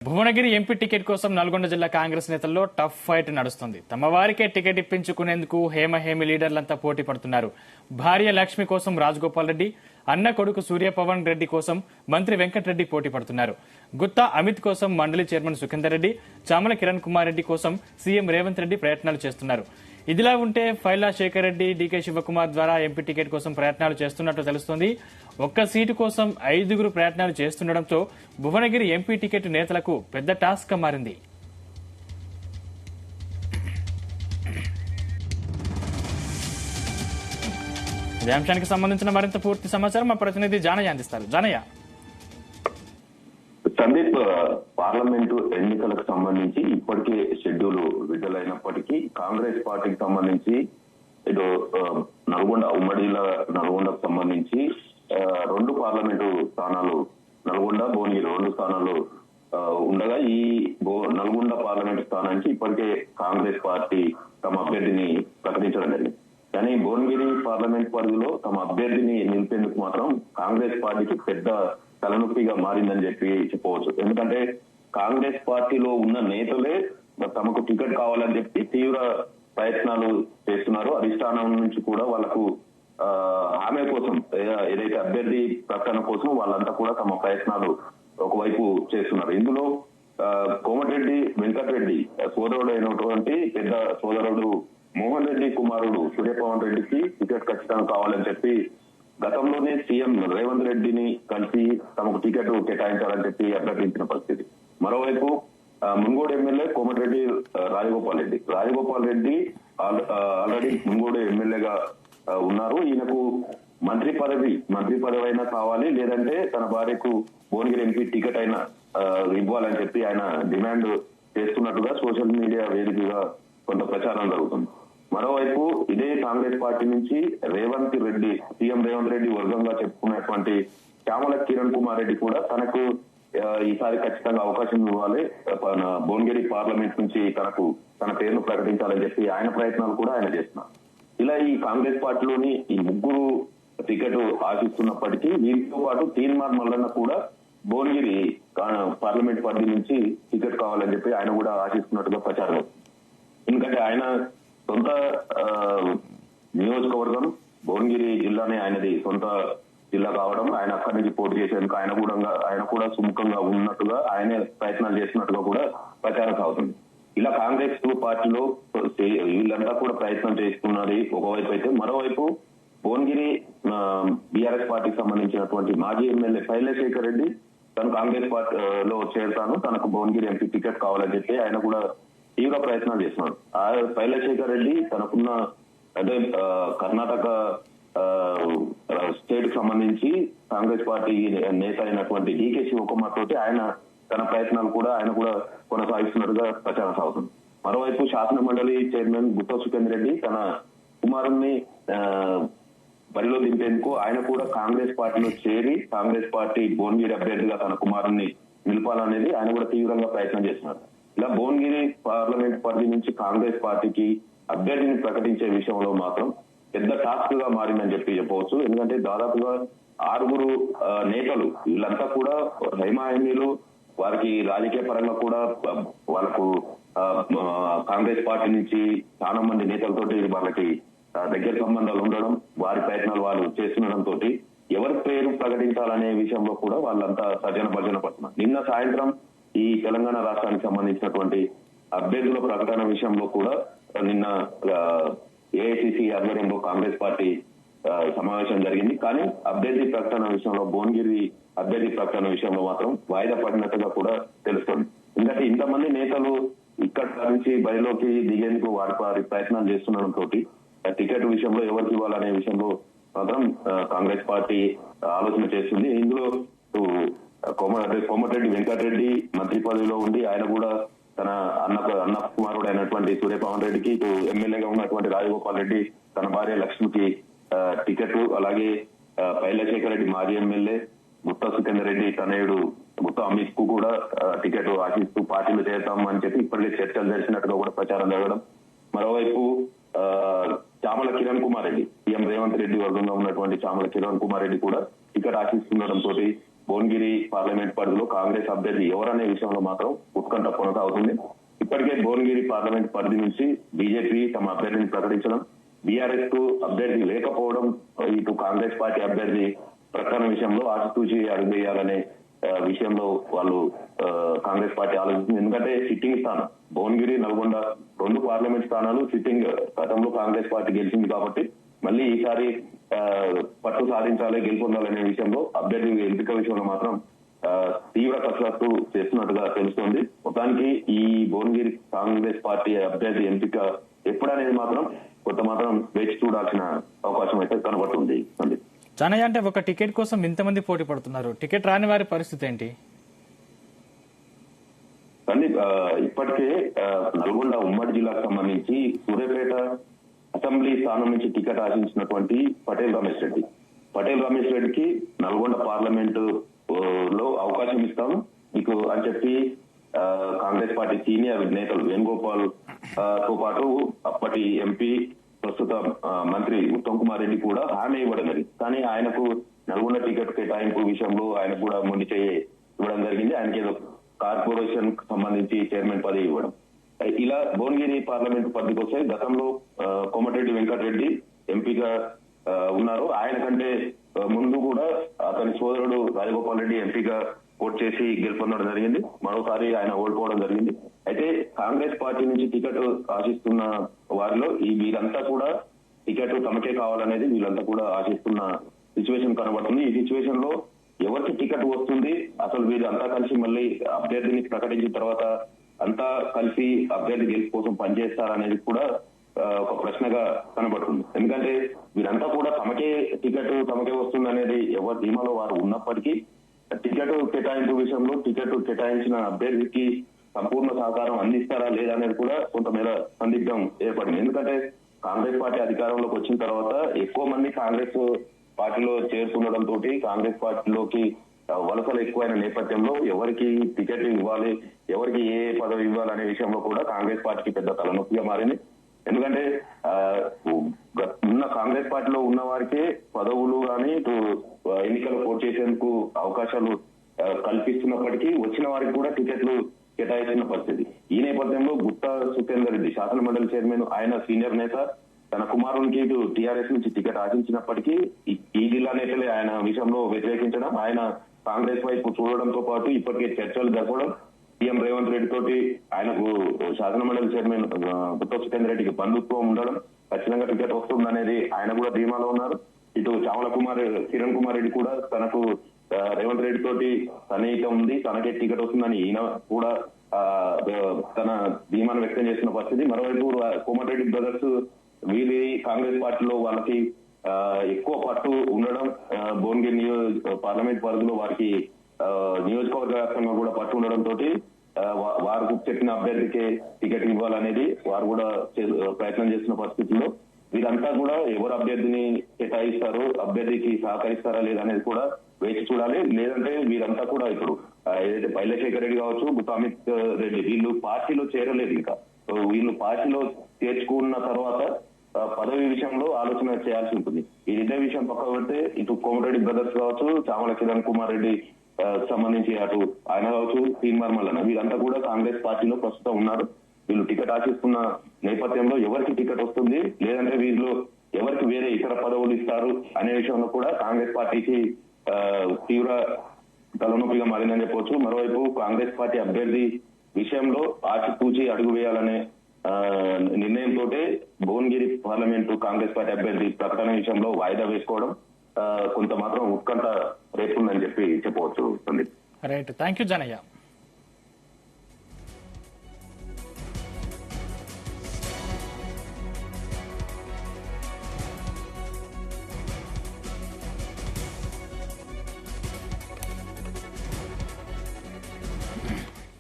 Bhuvanagiri MP ticket కోసం నల్గొండ జిల్లా కాంగ్రెస్ నేతల్లో టఫ్ ఫైట్ నడుస్తుంది. తమ వారికే టికెట్ ఇప్పించుకునేందుకు హేమహేమి లీడర్లంతా పోటీ పడుతున్నారు. భార్య లక్ష్మి కోసం రాజగోపాల్ రెడ్డి, అన్న కొడుకు సూర్యపవన్ రెడ్డి కోసం మంత్రి వెంకటరెడ్డి పోటీ పడుతున్నారు. గుత్తా అమిత్ కోసం మండలి చైర్మన్ సుఖేందర్ రెడ్డి, చామల కిరణ్ కుమార్ రెడ్డి కోసం సీఎం రేవంత్ రెడ్డి ప్రయత్నాలు చేస్తున్నారు. ఇదిలా ఉంటే ఫైలా శేఖర్ రెడ్డి, డీకే శివకుమార్ ద్వారా ఎంపీ టికెట్ కోసం ప్రయత్నాలు చేస్తున్నట్టు తెలుస్తోంది. ఒక్క సీటు కోసం 5గురు ప్రయత్నాలు చేస్తుండటంతో భువనగిరి ఎంపీ టికెట్ నేతలకు పెద్ద టాస్క్ మారింది. ఇదే అంశానికి సంబంధించిన మరింత పూర్తి సమాచారం మా ప్రతినిధి జానయ్య అందిస్తారు. జానయ్య, సందీప్, పార్లమెంటు ఎన్నికలకు సంబంధించి ఇప్పటికే షెడ్యూల్ విడుదలైనప్పటికీ కాంగ్రెస్ పార్టీకి సంబంధించి ఇటు నల్గొండ ఉమ్మడి నల్గొండకు సంబంధించి 2 పార్లమెంటు స్థానాలు నల్గొండ, భువనగిరి 2 స్థానాలు ఉండగా ఈ నల్గొండ పార్లమెంటు స్థానానికి ఇప్పటికే కాంగ్రెస్ పార్టీ తమ అభ్యర్థిని ప్రకటించడం జరిగింది. కానీ భువనగిరి పార్లమెంట్ పరిధిలో తమ అభ్యర్థిని నిలిపేందుకు మాత్రం కాంగ్రెస్ పార్టీకి పెద్ద తలనొప్పిగా మారిందని చెప్పవచ్చు. ఎందుకంటే కాంగ్రెస్ పార్టీలో ఉన్న నేతలే తమకు టికెట్ కావాలని చెప్పి తీవ్ర ప్రయత్నాలు చేస్తున్నారు. అధిష్టానం నుంచి కూడా వాళ్లకు హామీ కోసం, ఏదైతే అభ్యర్థి ప్రకటన కోసం వాళ్ళంతా కూడా తమ ప్రయత్నాలు ఒకవైపు చేస్తున్నారు. ఇందులో కోమటిరెడ్డి వెంకటరెడ్డి సోదరుడు అయినటువంటి పెద్ద సోదరుడు మోహన్ రెడ్డి కుమారుడు సూర్యపవన్ రెడ్డికి టికెట్ ఖచ్చితంగా కావాలని చెప్పి గతంలోనే సీఎం రేవంత్ రెడ్డిని కలిసి తమకు టికెట్ కేటాయించాలని చెప్పి అభ్యర్థించిన పరిస్థితి. మరోవైపు మున్గోడు ఎమ్మెల్యే కోమటిరెడ్డి రాజగోపాల్ రెడ్డి ఆల్రెడీ మున్గోడు ఎమ్మెల్యేగా ఉన్నారు. ఈయనకు మంత్రి పదవి అయినా కావాలి, లేదంటే తన భార్యకు భువనగిరి ఎంపీ టికెట్ అయినా ఇవ్వాలని చెప్పి ఆయన డిమాండ్ చేస్తున్నట్టుగా సోషల్ మీడియా వేదికగా కొంత ప్రచారం జరుగుతుంది. మరోవైపు ఇదే కాంగ్రెస్ పార్టీ నుంచి సీఎం రేవంత్ రెడ్డి వర్గంగా చెప్పుకున్నటువంటి చామల కిరణ్ కుమార్ రెడ్డి కూడా తనకు ఈసారి ఖచ్చితంగా అవకాశం ఇవ్వాలి, భువనగిరి పార్లమెంట్ నుంచి తన పేరును ప్రకటించాలని చెప్పి ఆయన ప్రయత్నాలు కూడా ఆయన చేస్తున్నారు. ఇలా ఈ కాంగ్రెస్ పార్టీలోని ఈ 3 టికెట్ ఆశిస్తున్నప్పటికీ వీరితో పాటు తీన్మార్ మల్లన్న కూడా భువనగిరి పార్లమెంట్ పరిధి నుంచి టికెట్ కావాలని చెప్పి ఆయన కూడా ఆశిస్తున్నట్టుగా ప్రచారం. ఎందుకంటే ఆయన సొంత నియోజకవర్గం భువనగిరి జిల్లానే ఆయనది సొంత జిల్లా కావడం, ఆయన అక్కడి నుంచి పోటీ చేసేందుకు ఆయన కూడా సుముఖంగా ఉన్నట్టుగా ఆయనే ప్రయత్నాలు చేస్తున్నట్టుగా కూడా ప్రచారం సాగుతుంది. ఇలా కాంగ్రెస్ పార్టీలో వీళ్ళంతా కూడా ప్రయత్నం చేస్తున్నది ఒకవైపు అయితే, మరోవైపు భువనగిరి బీఆర్ఎస్ పార్టీకి సంబంధించినటువంటి మాజీ ఎమ్మెల్యే ఫైలా శేఖర్ రెడ్డి తను కాంగ్రెస్ పార్టీలో చేరుతాను, తనకు భువనగిరి ఎంపీ టికెట్ కావాలని చెప్పి ఆయన కూడా తీవ్ర ప్రయత్నాలు చేస్తున్నారు. ఆ ఫైలా శేఖర్ రెడ్డి తనకున్న అంటే కర్ణాటక స్టేట్ కి సంబంధించి కాంగ్రెస్ పార్టీ నేత అయినటువంటి డీకే శివకుమార్ తోటి తన ప్రయత్నాలు కూడా కొనసాగిస్తున్నట్టుగా ప్రచారం సాగుతుంది. మరోవైపు శాసన మండలి చైర్మన్ గుత్తా సుఖేందర్ రెడ్డి తన కుమారుణ్ణి బరిలో దింపేందుకు ఆయన కూడా కాంగ్రెస్ పార్టీలో చేరి కాంగ్రెస్ పార్టీ భువనగిరి అభ్యర్థిగా తన కుమారుణ్ణి నిలపాలనేది ఆయన కూడా తీవ్రంగా ప్రయత్నం చేస్తున్నారు. ఇలా భువనగిరి పార్లమెంట్ పరిధి నుంచి కాంగ్రెస్ పార్టీకి అభ్యర్థిని ప్రకటించే విషయంలో మాత్రం పెద్ద టాస్క్ గా మారిందని చెప్పవచ్చు. ఎందుకంటే దాదాపుగా 6 నేతలు వీళ్ళంతా కూడా హైమాహైమీలు, వారికి రాజకీయ పరంగా కూడా వాళ్ళకు కాంగ్రెస్ పార్టీ నుంచి చాలా మంది నేతలతోటి వాళ్ళకి దగ్గర సంబంధాలు ఉండడం, వారి ప్రయత్నాలు వాళ్ళు చేస్తుండడంతో ఎవరి పేరు ప్రకటించాలనే విషయంలో కూడా వాళ్ళంతా భర్జన పడుతున్నారు. నిన్న సాయంత్రం ఈ తెలంగాణ రాష్ట్రానికి సంబంధించినటువంటి అభ్యర్థుల ప్రకటన విషయంలో కూడా నిన్న ఏఐసిసి ఆధ్వర్యంలో కాంగ్రెస్ పార్టీ సమావేశం జరిగింది. కానీ అభ్యర్థి ప్రకటన విషయంలో, భువనగిరి అభ్యర్థి ప్రకటన విషయంలో మాత్రం వాయిదా పడినట్టుగా కూడా తెలుస్తుంది. ఎందుకంటే ఇంతమంది నేతలు ఇక్కడ నుంచి బరిలోకి దిగేందుకు వారి ప్రయత్నాలు చేస్తుండడంతో టికెట్ విషయంలో ఎవరికి ఇవ్వాలనే విషయంలో మాత్రం కాంగ్రెస్ పార్టీ ఆలోచన చేస్తుంది. ఇందులో కోమటిరెడ్డి వెంకటరెడ్డి మంత్రి పదవిలో ఉండి ఆయన కూడా తన అన్న కుమారుడు అయినటువంటి సూర్యపవన్ రెడ్డికి, ఇటు ఎమ్మెల్యేగా ఉన్నటువంటి రాజగోపాల్ రెడ్డి తన భార్య లక్ష్మికి టికెట్, అలాగే ఫైలా శేఖర్ రెడ్డి మాజీ ఎమ్మెల్యే గుత్తా సుఖేందర్ రెడ్డి తనయుడు గుత్తా అమిత్ కు కూడా టికెట్ ఆశిస్తూ పార్టీలు చేద్దాం అని చెప్పి ఇప్పటికే చర్చలు జరిగినట్టుగా కూడా ప్రచారం జరగడం. మరోవైపు చామల కిరణ్ కుమార్ రెడ్డి, సీఎం రేవంత్ రెడ్డి వర్గంగా ఉన్నటువంటి చామల కిరణ్ కుమార్ రెడ్డి కూడా టికెట్ ఆశిస్తుండటంతో భువనగిరి పార్లమెంట్ పరిధిలో కాంగ్రెస్ అభ్యర్థి ఎవరనే విషయంలో మాత్రం ఉత్కంఠ కొనసాగుతుంది. ఇప్పటికే భువనగిరి పార్లమెంట్ పరిధి నుంచి బీజేపీ తమ అభ్యర్థిని ప్రకటించడం, బీఆర్ఎస్ కు అభ్యర్థి లేకపోవడం, ఇటు కాంగ్రెస్ పార్టీ అభ్యర్థి ప్రకటన విషయంలో ఆచితూచి అడుగువేయాలనే విషయంలో వాళ్ళు కాంగ్రెస్ పార్టీ ఆలోచిస్తుంది. ఎందుకంటే సిట్టింగ్ స్థానం భువనగిరి, నల్గొండ 2 పార్లమెంట్ స్థానాలు సిట్టింగ్, గతంలో కాంగ్రెస్ పార్టీ గెలిచింది కాబట్టి మళ్ళీ ఈసారి పట్టు సాధించాలి, గెలుపొందాలనే విషయంలో అభ్యర్థి ఎంపిక విషయంలో మాత్రం తీవ్ర కసరత్తు చేస్తున్నట్టుగా తెలుస్తోంది. మొత్తానికి ఈ భువనగిరి కాంగ్రెస్ పార్టీ అభ్యర్థి ఎంపిక ఎప్పుడనేది మాత్రం కొంత మాత్రం వేచి చూడాల్సిన అవకాశం అయితే కనబడుతుంది. జానయ్య, అంటే ఒక టికెట్ కోసం ఇంతమంది పోటీ పడుతున్నారు, టికెట్ రాని వారి పరిస్థితి ఏంటి? ఇప్పటికే నల్గొండ ఉమ్మడి జిల్లాకు సంబంధించి సూర్యాపేట అసెంబ్లీ స్థానం నుంచి టికెట్ ఆశించినటువంటి పటేల్ రమేష్ రెడ్డికి నల్గొండ పార్లమెంటు లో అవకాశం ఇస్తాం మీకు అని చెప్పి కాంగ్రెస్ పార్టీ సీనియర్ నేతలు వేణుగోపాల్ తో పాటు అప్పటి ఎంపీ ప్రస్తుత మంత్రి ఉత్తమ్ కుమార్ రెడ్డి కూడా హామీ ఇవ్వడం జరిగింది. కానీ ఆయనకు నల్గొండ టికెట్ కేటాయింపు విషయంలో ఆయనకు కూడా మొండి చేయి ఇవ్వడం జరిగింది. ఆయనకి ఏదో కార్పొరేషన్ సంబంధించి చైర్మన్ పదవి ఇవ్వడం. ఇలా భువనగిరి పార్లమెంట్ పరిధికి వస్తే గతంలో కోమటిరెడ్డి వెంకటరెడ్డి ఎంపీగా ఉన్నారు. ఆయన కంటే ముందు కూడా అతని సోదరుడు రాజగోపాల్ రెడ్డి ఎంపీగా ఓట్ చేసి గెలుపొందడం జరిగింది. మరోసారి ఆయన ఓడిపోవడం జరిగింది. అయితే కాంగ్రెస్ పార్టీ నుంచి టికెట్ ఆశిస్తున్న వారిలో వీళ్ళంతా కూడా టికెట్ తమకే కావాలనేది వీళ్ళంతా కూడా ఆశిస్తున్న సిచ్యువేషన్ కనబడుతుంది. ఈ సిచ్యువేషన్ లో ఎవరికి టికెట్ వస్తుంది, అసలు వీళ్ళంతా కలిసి మళ్ళీ అభ్యర్థిని ప్రకటించిన తర్వాత అంతా కలిసి అభ్యర్థి గెలుపు కోసం పనిచేస్తారనేది కూడా ఒక ప్రశ్నగా కనబడుతుంది. ఎందుకంటే వీరంతా కూడా తమకే వస్తుంది అనేది ఎవరి ధీమాలో వారు ఉన్నప్పటికీ టికెట్ కేటాయింపు విషయంలో టికెట్ కేటాయించిన అభ్యర్థికి సంపూర్ణ సహకారం అందిస్తారా లేదా అనేది కూడా కొంతమేర సందిగ్ధం ఏర్పడింది. ఎందుకంటే కాంగ్రెస్ పార్టీ అధికారంలోకి వచ్చిన తర్వాత ఎక్కువ మంది కాంగ్రెస్ పార్టీలో చేరుతుండటంతో కాంగ్రెస్ పార్టీలోకి వలసలు ఎక్కువైన నేపథ్యంలో ఎవరికి టికెట్ ఇవ్వాలి, ఎవరికి ఏ పదవి ఇవ్వాలనే విషయంలో కూడా కాంగ్రెస్ పార్టీకి పెద్ద తలనొప్పిగా మారింది. ఎందుకంటే ఉన్న కాంగ్రెస్ పార్టీలో ఉన్న వారికే పదవులు కానీ ఇటు ఎన్నికలు పోటీ చేసేందుకు అవకాశాలు కల్పిస్తున్నప్పటికీ వచ్చిన వారికి కూడా టికెట్లు కేటాయించిన పరిస్థితి. ఈ నేపథ్యంలో గుత్తా సుఖేందర్ రెడ్డి శాసన మండలి చైర్మన్, ఆయన సీనియర్ నేత, తన కుమారునికి ఇటు టీఆర్ఎస్ నుంచి టికెట్ ఆశించినప్పటికీ ఈ జిల్లా నేతలే ఆయన విషయంలో వ్యతిరేకించడం, ఆయన కాంగ్రెస్ వైపు చూడడంతో పాటు ఇప్పటికే చర్చలు జరపడం, సీఎం రేవంత్ రెడ్డి తోటి ఆయనకు శాసన మండలి చైర్మన్ గుత్తా సుఖేందర్ రెడ్డికి బంధుత్వం ఉండడం, ఖచ్చితంగా టికెట్ వస్తుందనేది ఆయన కూడా ధీమాలో ఉన్నారు. ఇటు కిరణ్ కుమార్ రెడ్డి కూడా తనకు రేవంత్ రెడ్డి తోటి సన్నిహితం ఉంది, తనకే టికెట్ వస్తుందని ఈయన కూడా తన ధీమాను వ్యక్తం చేసిన పరిస్థితి. మరోవైపు కోమటిరెడ్డి బ్రదర్స్ వీరి కాంగ్రెస్ పార్టీలో వాళ్ళకి ఎక్కువ పట్టు ఉండడం, భువనగిరి పార్లమెంట్ పరిధిలో వారికి నియోజకవర్గ వ్యాప్తంగా కూడా పట్టు ఉండడం తోటి వారికి చెప్పిన అభ్యర్థికే టికెట్ ఇవ్వాలనేది వారు కూడా ప్రయత్నం చేస్తున్న పరిస్థితుల్లో వీరంతా కూడా ఎవరు అభ్యర్థిని కేటాయిస్తారు, అభ్యర్థికి సహకరిస్తారా లేదా అనేది కూడా వేచి చూడాలి. లేదంటే వీరంతా కూడా ఇప్పుడు ఏదైతే పైలశేఖర్ రెడ్డి కావచ్చు, గుత్తా అమిత్ రెడ్డి వీళ్ళు పార్టీలో చేరలేదు. ఇంకా వీళ్ళు పార్టీలో చేర్చుకున్న తర్వాత పదవి విషయంలో ఆలోచన చేయాల్సి ఉంటుంది. ఇదే విషయం పక్కన పెడితే ఇటు కోమటిరెడ్డి బ్రదర్స్ కావచ్చు, చామల కిరణ్ కుమార్ రెడ్డి సంబంధించి అటు ఆయన కావచ్చు, తీన్మార్ మల్లన్న వీరంతా కూడా కాంగ్రెస్ పార్టీలో ప్రస్తుతం ఉన్నారు. వీళ్ళు టికెట్ ఆశిస్తున్న నేపథ్యంలో ఎవరికి టికెట్ వస్తుంది, లేదంటే వీళ్ళు ఎవరికి వేరే ఇతర పదవులు ఇస్తారు అనే విషయంలో కూడా కాంగ్రెస్ పార్టీకి తీవ్ర తలనొప్పిగా మారిందని చెప్పవచ్చు. మరోవైపు కాంగ్రెస్ పార్టీ అభ్యర్థి విషయంలో ఆచితూచి అడుగు వేయాలనే నిర్ణయంతో భువనగిరి పార్లమెంటు కాంగ్రెస్ పార్టీ అభ్యర్థి ప్రకటన విషయంలో వాయిదా వేసుకోవడం కొంత మాత్రం ఉత్కంఠ రేపుందని చెప్పి చెప్పవచ్చు. Right, thank you Janaiah.